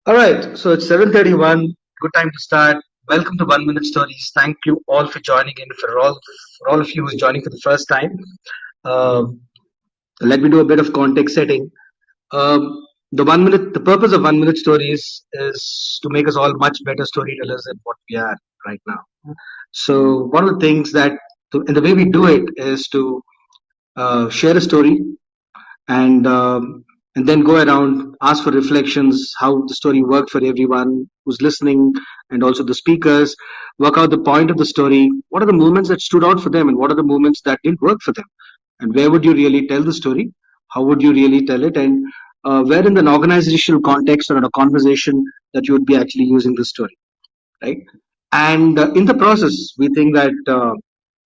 All right, so it's 7:31. Good time to start. Welcome to 1 Minute Stories. Thank you all for joining in. For all of you who's joining for the first time, um, let me do a bit of context setting. The purpose of 1 Minute Stories is to make us all much better storytellers than what we are right now. So one of the things and the way we do it is to share a story and then go around, ask for reflections, how the story worked for everyone who's listening, and also the speakers. Work out the point of the story. What are the moments that stood out for them, and what are the moments that didn't work for them? And where would you really tell the story? How would you really tell it? And where in an organizational context or in a conversation that you would be actually using the story, right? And in the process, we think that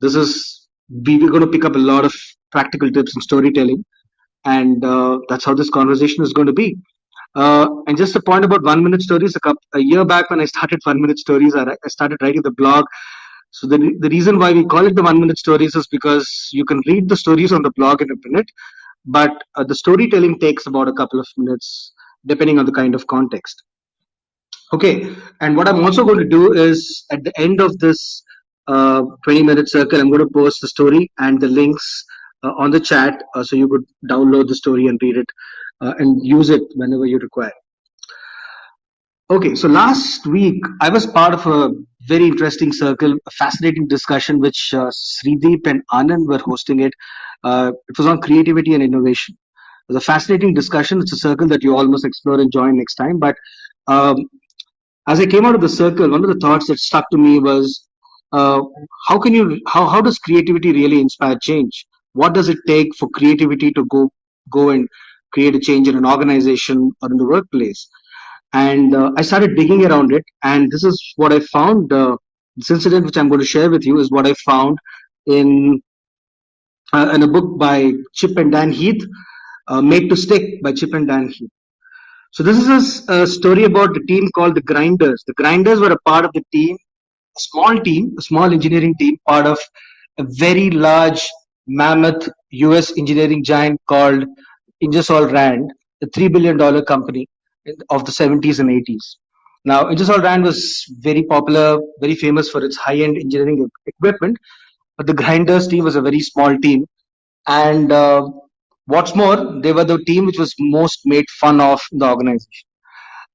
this is we're going to pick up a lot of practical tips in storytelling, and that's how this conversation is going to be. And just a point about 1 minute stories. A year back, when I started 1 minute stories, I started writing the blog. So the reason why we call it the 1 minute stories is because you can read the stories on the blog in a minute, but the storytelling takes about a couple of minutes, depending on the kind of context. Okay, and what I'm also going to do is at the end of this 20-minute circle, I'm going to post the story and the links on the chat so you could download the story and read it and use it whenever you require. Okay, so last week I was part of a very interesting circle, a fascinating discussion which Srideep and Anand were hosting it. It was on creativity and innovation. It was a fascinating discussion. It's a circle that you all must explore and join next time. But um, as I came out of the circle, one of the thoughts that stuck to me was uh, how does creativity really inspire change? What does it take for creativity to go and create a change in an organization or in the workplace? And I started digging around it, and this is what I found. This incident, which I'm going to share with you, is what I found in in a book by Chip and Dan Heath, Made to Stick by Chip and Dan Heath. So this is a story about the team called the Grinders. The Grinders were a part of the team, a small engineering team, part of a very large, mammoth US engineering giant called Ingersoll Rand, a $3 billion company of the 70s and 80s. Now, Ingersoll Rand was very popular, very famous for its high end engineering equipment, but the Grinders team was a very small team. And what's more, they were the team which was most made fun of in the organization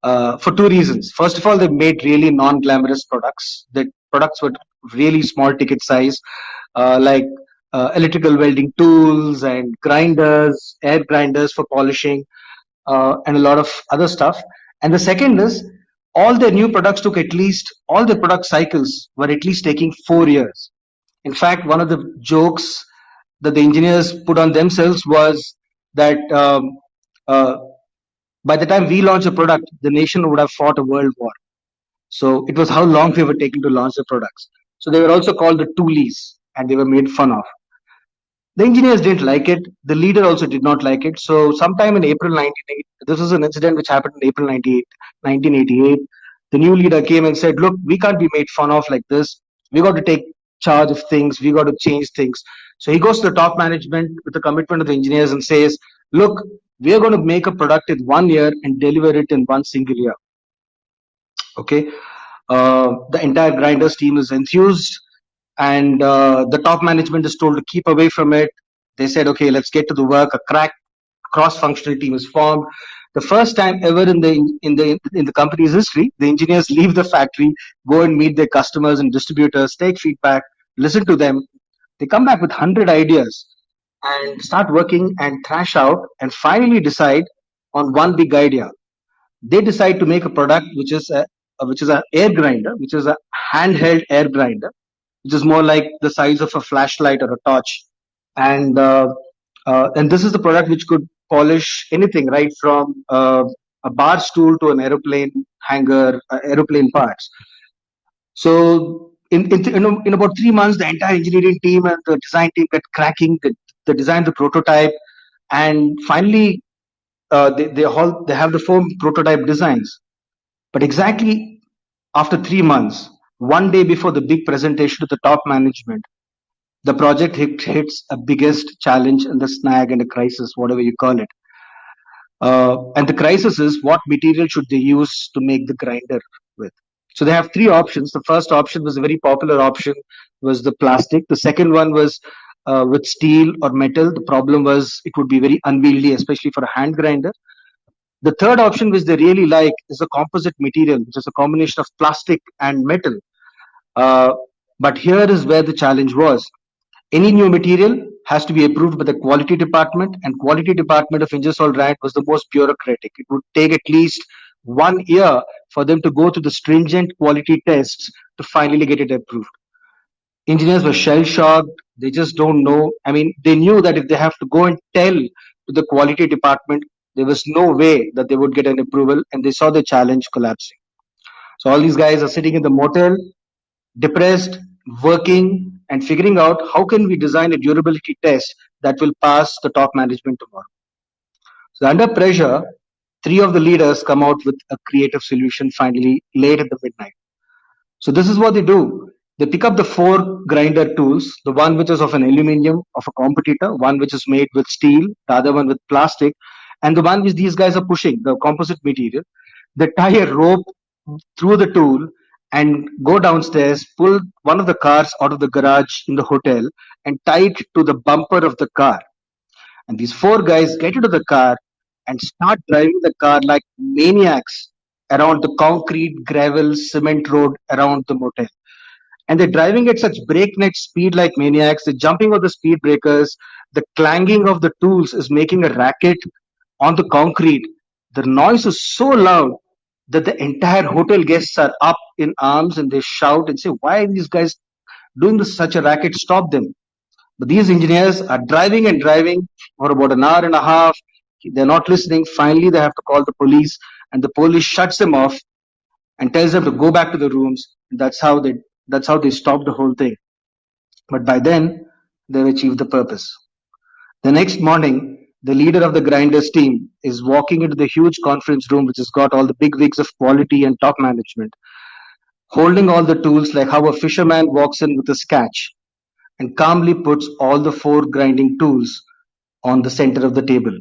for two reasons. First of all, they made really non-glamorous products. The products were really small ticket size, like electrical welding tools and grinders, air grinders for polishing, and a lot of other stuff. And the second is all their new products took at least all the product cycles were at least taking 4 years. In fact, one of the jokes that the engineers put on themselves was that uh, by the time we launch a product, the nation would have fought a world war. So it was how long they were taking to launch the products. So they were also called the toolies, and they were made fun of. The engineers didn't like it. The leader also did not like it. So sometime in April 1988, this was an incident which happened in April 1988. The new leader came and said, look, we can't be made fun of like this. We got to take charge of things. We got to change things. So he goes to the top management with the commitment of the engineers and says, look, we are going to make a product in 1 year and deliver it in one single year. Okay. The entire grinders team is enthused, and the top management is told to keep away from it. They said, okay, let's get to the work. A crack cross-functional team is formed. The first time ever in the company's history, the engineers leave the factory, go and meet their customers and distributors, take feedback, listen to them. They come back with 100 ideas and start working and thrash out and finally decide on one big idea. They decide to make a product which is a air grinder, which is a handheld air grinder, which is more like the size of a flashlight or a torch. And this is the product which could polish anything, right from a bar stool to an aeroplane hanger, aeroplane parts. So in about 3 months, the entire engineering team and the design team get cracking. They design the prototype, and finally they have the four prototype designs. But exactly after 3 months, one day before the big presentation to the top management, the project hits a biggest challenge and the snag and a crisis, whatever you call it. And the crisis is, what material should they use to make the grinder with? So they have three options. The first option was a very popular option, was the plastic. The second one was with steel or metal. The problem was it would be very unwieldy, especially for a hand grinder. The third option, which they really like, is a composite material, which is a combination of plastic and metal. Uh, but here is where the challenge was. Any new material has to be approved by the quality department, and quality department of Ingersoll Rand was the most bureaucratic. It would take at least 1 year for them to go through the stringent quality tests to finally get it approved. Engineers were shell shocked. They just don't know. I mean, they knew that if they have to go and tell to the quality department, there was no way that they would get an approval, and they saw the challenge collapsing. So all these guys are sitting in the motel, depressed, working, and figuring out how can we design a durability test that will pass the top management tomorrow. So under pressure, three of the leaders come out with a creative solution finally late at the midnight. So this is what they do. They pick up the four grinder tools, the one which is of an aluminium of a competitor, one which is made with steel, the other one with plastic, and the one which these guys are pushing, the composite material. They tie a rope through the tool and go downstairs, pull one of the cars out of the garage in the hotel and tie it to the bumper of the car. And these four guys get into the car and start driving the car like maniacs around the concrete, gravel, cement road around the motel. And they're driving at such breakneck speed like maniacs. They're jumping on the speed breakers. The clanging of the tools is making a racket on the concrete. The noise is so loud that the entire hotel guests are up in arms and they shout and say, "Why are these guys doing this, such a racket? Stop them." But these engineers are driving and driving for about an hour and a half. They're not listening. Finally, they have to call the police, and the police shuts them off and tells them to go back to the rooms. That's how they stop the whole thing. But by then, they've achieved the purpose. The next morning, the leader of the grinders team is walking into the huge conference room, which has got all the big wigs of quality and top management, holding all the tools like how a fisherman walks in with a catch, and calmly puts all the four grinding tools on the center of the table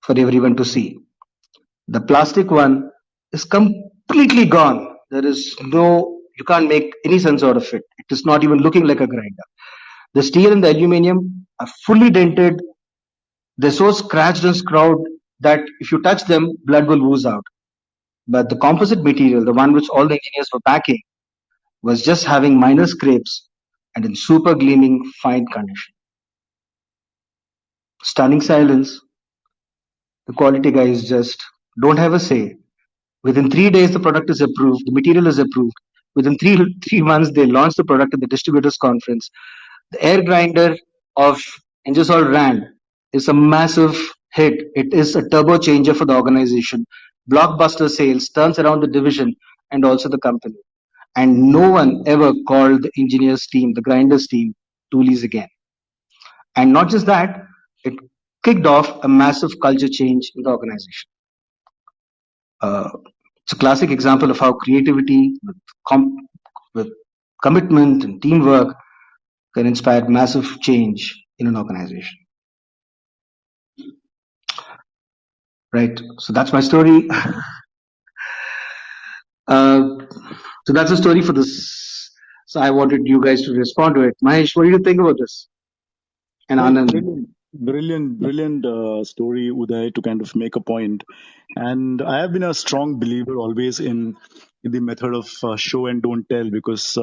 for everyone to see. The plastic one is completely gone. You can't make any sense out of it. It is not even looking like a grinder. The steel and the aluminum are fully dented. They're so scratched and screwed that if you touch them, blood will ooze out. But the composite material, the one which all the engineers were backing, was just having minor scrapes and in super gleaming fine condition. Stunning silence. The quality guys just don't have a say. Within 3 days, the product is approved, the material is approved. Within three months, they launch the product at the distributors conference. The air grinder of Ingersoll Rand is a massive hit. It is a turbo changer for the organization. Blockbuster sales turns around the division and also the company. And no one ever called the engineers team, the grinders team, toolies again. And not just that, it kicked off a massive culture change in the organization. Uh, it's a classic example of how creativity with commitment and teamwork can inspire massive change in an organization. Right. So that's my story. uh, so that's a story for this. So I wanted you guys to respond to it. Mahesh, what do you think about this? And Anand. Brilliant story, Uday, to kind of make a point. And I have been a strong believer always in the method of show and don't tell, because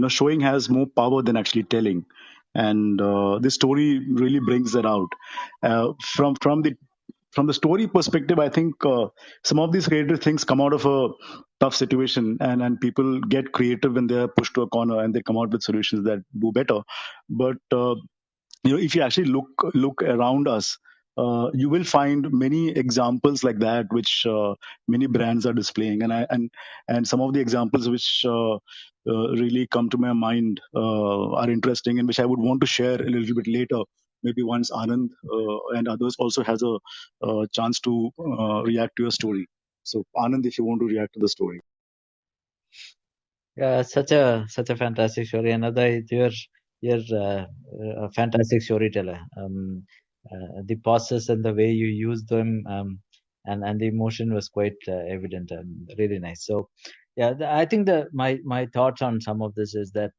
showing has more power than actually telling. And this story really brings that out. From the story perspective, I think some of these creative things come out of a tough situation, and people get creative when they are pushed to a corner and they come out with solutions that do better. But if you actually look around us, you will find many examples like that, which many brands are displaying, and some of the examples which really come to my mind are interesting, and which I would want to share a little bit later, maybe once Anand and others also has a chance to react to your story. So Anand, if you want to react to the story. Yeah, such a fantastic story. Another, you're a fantastic storyteller. the process and the way you use them, and the emotion was quite evident and really nice. So yeah, I think my thoughts on some of this is that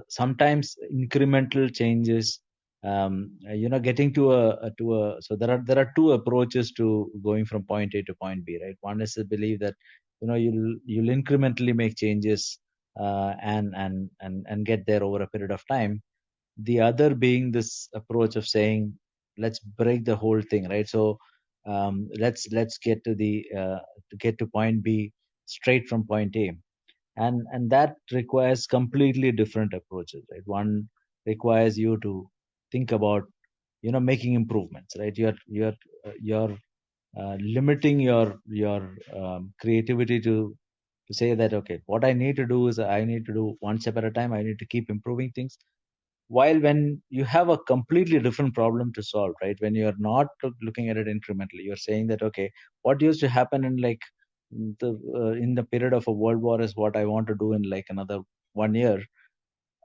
sometimes incremental changes, getting to a so there are two approaches to going from point A to point B, right? One is to believe that you'll incrementally make changes, and get there over a period of time. The other being this approach of saying, let's break the whole thing, right? So let's get to get to point B straight from point A, and that requires completely different approaches, right? One requires you to think about making improvements, right? You're limiting your creativity to say that, okay, what I need to do is I need to do one step at a time. I need to keep improving things, while when you have a completely different problem to solve, right? When you're not looking at it incrementally, you're saying that, okay, what used to happen in like in the period of a world war is what I want to do in like another 1 year.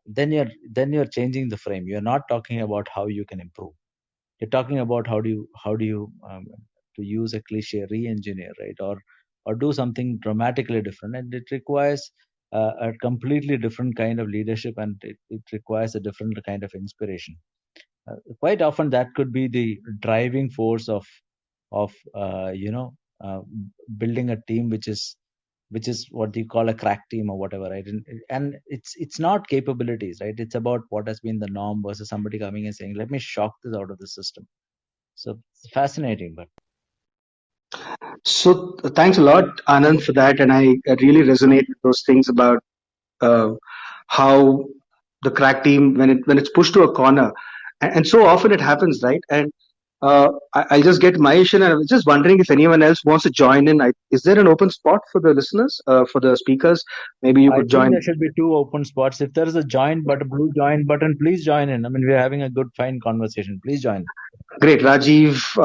Then you're changing the frame. You're not talking about how you can improve. You're talking about how do you to use a cliche, re-engineer, right? Or do something dramatically different, and it requires a completely different kind of leadership, and it requires a different kind of inspiration. Quite often that could be the driving force of building a team which is what you call a crack team or whatever, right? And it's not capabilities, right? It's about what has been the norm versus somebody coming and saying, let me shock this out of the system. So it's fascinating. But So thanks a lot, Anand, for that, and I really resonate with those things about uh, how the crack team, when it's pushed to a corner, and so often it happens, right? And I'll just get my issue, and I was just wondering if anyone else wants to join in. Is there an open spot for the listeners, for the speakers? Maybe you I could think join. there should be two open spots. If there is a join button, blue join button, please join in. I mean, we're having a good, fine conversation. Please join. Great, Rajiv,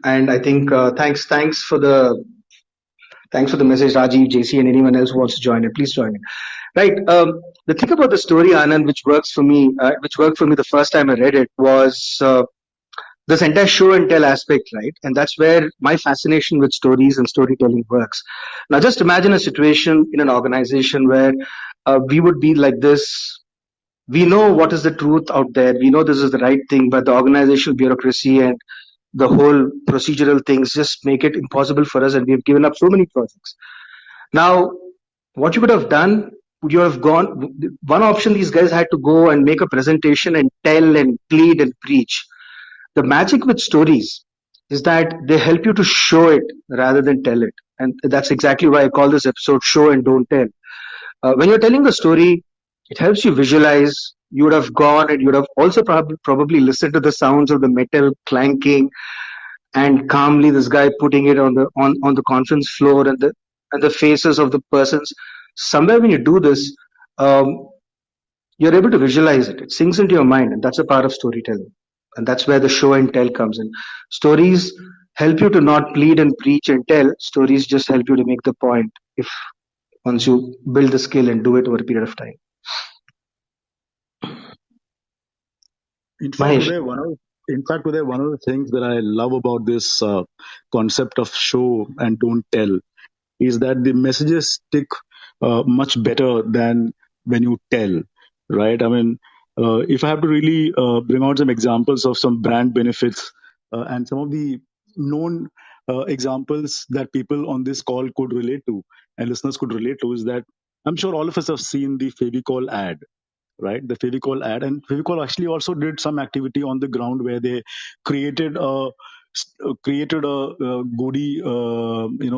and I think thanks for the message, Rajiv, JC, and anyone else who wants to join in. Please join in. Right. The thing about the story, Anand, which worked for me the first time I read it, was this entire show and tell aspect, right? And that's where my fascination with stories and storytelling works. Now, just imagine a situation in an organization where we would be like this. We know what is the truth out there. We know this is the right thing, but the organizational bureaucracy and the whole procedural things just make it impossible for us, and we've given up so many projects. Now, what you could have done, would you have gone? One option, these guys had to go and make a presentation and tell and plead and preach. The magic with stories is that they help you to show it rather than tell it. And that's exactly why I call this episode Show and Don't Tell. When you're telling the story, it helps you visualize. You would have gone and you would have also probably listened to the sounds of the metal clanking and calmly this guy putting it on the conference floor and the faces of the persons. Somewhere when you do this, um, you're able to visualize it. It sinks into your mind, and that's a part of storytelling. And that's where the show and tell comes in. Stories help you to not plead and preach and tell. Stories just help you to make the point if once you build the skill and do it over a period of time. In fact, Mahesh. Uday, one of the things that I love about this concept of show and don't tell is that the messages stick much better than when you tell, right? I mean, if I have to really bring out some examples of some brand benefits and some of the known examples that people on this call could relate to and listeners could relate to, is that I'm sure all of us have seen the Fevicol ad, right? The Fevicol ad, and Fevicol actually also did some activity on the ground where they created a goodie,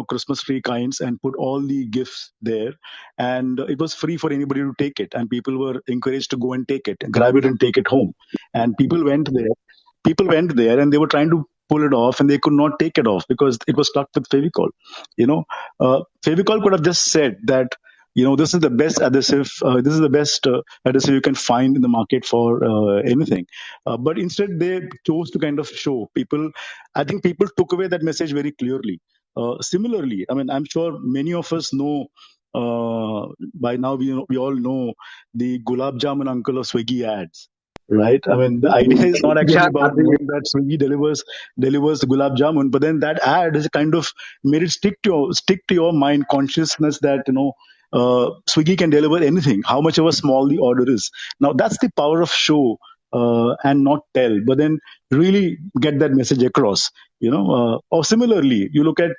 Christmas tree kinds, and put all the gifts there, and it was free for anybody to take it, and people were encouraged to go and take it, grab it, and take it home. And people went there, and they were trying to pull it off, and they could not take it off because it was stuck with Fevicol. Fevicol could have just said that, this is the best adhesive. This is the best adhesive you can find in the market for anything. But instead, they chose to kind of show people. I think people took away that message very clearly. Similarly, I mean, I'm sure many of us know. By now, we all know the Gulab Jamun Uncle of Swiggy ads. right? I mean, the idea is not actually Yeah, about knowing that Swiggy delivers gulab jamun, but then that ad is kind of made it stick to your mind consciousness that Swiggy can deliver anything, how much ever small the order is. Now that's the power of show and not tell, but then really get that message across. Or similarly, you look at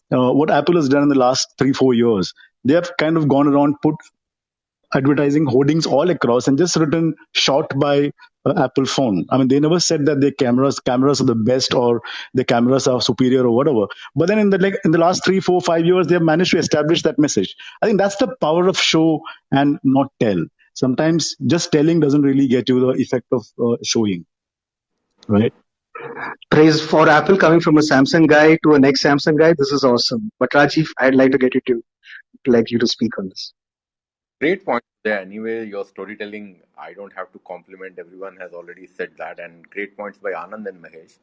what Apple has done in the last 3-4 years. They have kind of gone around, put advertising hoardings all across and just written shot by Apple phone. I mean, they never said that their cameras are the best or the cameras are superior or whatever. But then in the last 3, 4, 5 years, they have managed to establish that message. I think that's the power of show and not tell. Sometimes just telling doesn't really get you the effect of showing, right? praise for Apple coming from a Samsung guy to an ex-Samsung guy. This is awesome. But Rajiv, I'd like to get you to speak on this. Great point there. Anyway, your storytelling, I don't have to compliment. Everyone has already said that, and great points by Anand and Mahesh.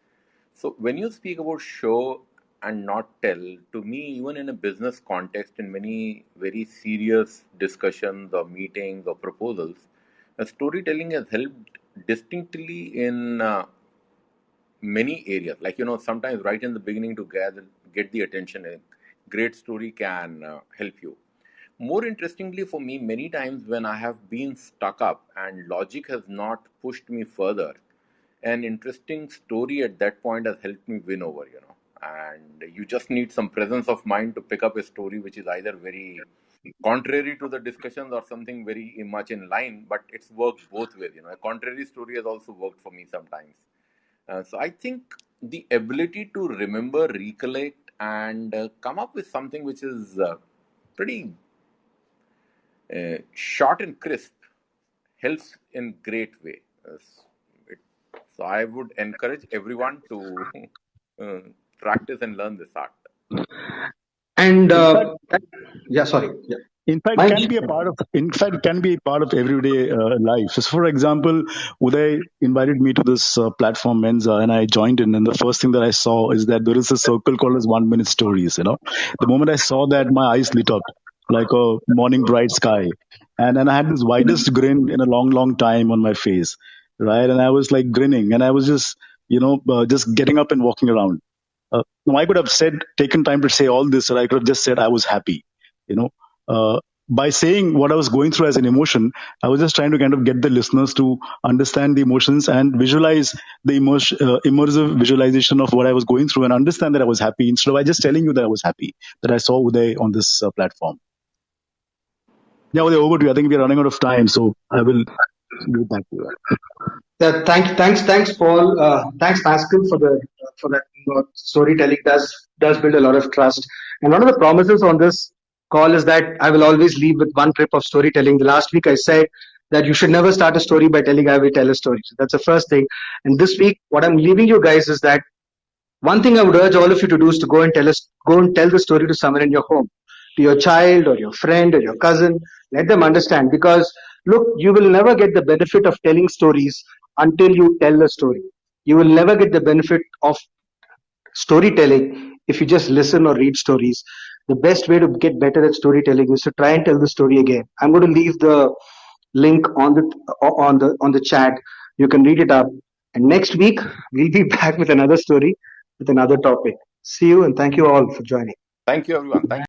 So, when you speak about show and not tell, to me, even in a business context, in many very serious discussions or meetings or proposals, storytelling has helped distinctly in many areas. Like, sometimes right in the beginning to get the attention, a great story can help you. More interestingly for me, many times when I have been stuck up and logic has not pushed me further, an interesting story at that point has helped me win over. And you just need some presence of mind to pick up a story which is either very contrary to the discussions or something very much in line, but it's worked both ways. A contrary story has also worked for me sometimes. So I think the ability to remember, recollect, and come up with something which is pretty short and crisp helps in great way. It, so I would encourage everyone to uh, practice and learn this art. And In fact, yeah, sorry. Yeah. In fact, Manj? can be a part of. In fact, it can be a part of everyday life. So, for example, Uday invited me to this platform Mensa, and I joined in. And the first thing that I saw is that there is a circle called as 1 minute stories. The moment I saw that, my eyes lit up like a morning bright sky, and I had this widest grin in a long, long time on my face, right? And I was like grinning, and I was just just getting up and walking around. Now, I could have taken time to say all this, or I could have just said I was happy. You know, by saying what I was going through as an emotion, I was just trying to kind of get the listeners to understand the emotions and visualize the immersive visualization of what I was going through and understand that I was happy instead of just telling you that I was happy that I saw Uday on this platform. Yeah, Uday, over to you. I think we are running out of time, so I will give it back to you. Yeah, thanks, Paul. Thanks, Pascal, for that. Storytelling does build a lot of trust. And one of the promises on this call is that I will always leave with one trip of storytelling. The last week I said that you should never start a story by telling I will tell a story. So that's the first thing. And this week, what I'm leaving you guys is that one thing I would urge all of you to do is to go and tell the story to someone in your home, to your child or your friend or your cousin. Let them understand, because look, you will never get the benefit of telling stories until you tell the story. You will never get the benefit of storytelling if you just listen or read stories. The best way to get better at storytelling is to try and tell the story again. I'm going to leave the link on the chat. You can read it up. And next week we'll be back with another story with another topic. See you, and thank you all for joining. Thank you, everyone. Thank